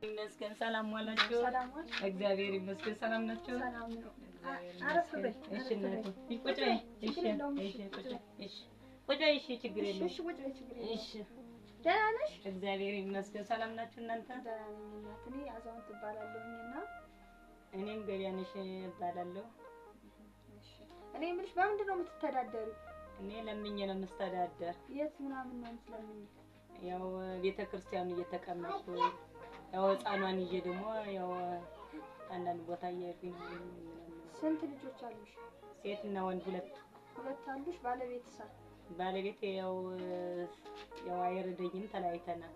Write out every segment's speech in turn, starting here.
ይመስገን ሰላም ዋላችሁ? እግዚአብሔር ይመስገን ሰላም ናችሁ? ሰላም ነው። አረፍ በይ። እሺ እናቴ ቁጭ በይ። እሺ ቁጭ በይ። እሺ ቁጭ በይ። እሺ ችግር የለውም። እሺ ቁጭ በይ ችግር የለውም። እሺ ደህና ነሽ? እግዚአብሔር ይመስገን ሰላም ናችሁ እናንተ? ደህና ነኝ እናት። እኔ አዛውንት እባላለሁኝና እኔም ገበያነሽ እባላለሁ። እሺ እኔ የምልሽ በምንድን ነው የምትተዳደሪው? እኔ ለምኜ ነው የምስተዳደር። የት ምናምን ነው የምትለምኝ? ያው ቤተክርስቲያኑ እየተቀመጥኩ ያው ህፃኗን ይዤ ደግሞ ያው አንዳንድ ቦታ እየሄድኩኝ ነው። ስንት ልጆች አሉሽ? ሴትና ወንድ ሁለት አሉሽ? ባለቤትሳ? ባለቤቴ ያው አይረዳኝም፣ ተለያይተናል።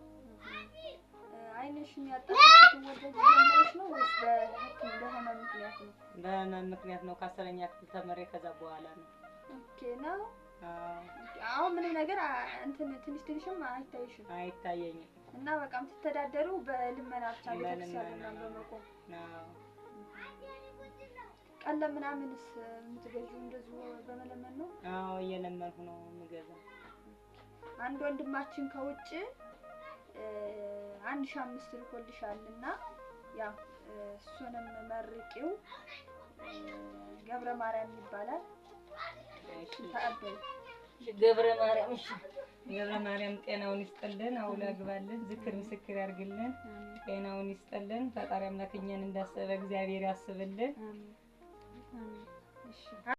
አይንሽን ያጣሽው ስትወልጂ ጀምረሽ ነው ወይስ በህመም ምክንያት ነው? በህመም ምክንያት ነው። ከ10ኛ ክፍል ተመሬ ከዛ በኋላ ነው። ኦኬ ነው። አሁን ምንም ነገር ትንሽም አይታይሽም? አይታየኝም። እና በቃ የምትተዳደሩ በልመና ብቻ ቤተክርስቲያን በመቆም ነው። ቀለም ምናምንስ የምትገዢው እንደዚሁ በመለመን ነው? አዎ እየለመንኩ ነው የምገዛው። አንድ ወንድማችን ከውጭ 1500 ልኮልሻልና ያው እሱንም መርቂው። ገብረ ማርያም ይባላል። እሺ ተቀበሉ። ገብረ ማርያም። እሺ ገብረ ማርያም ጤናውን ይስጥልን፣ አውላ ግባልን፣ ዝክር ምስክር ያርግልን፣ ጤናውን ይስጥልን። ፈጣሪ አምላክ እኛን እንዳሰበ እግዚአብሔር ያስብልን። አሜን። እሺ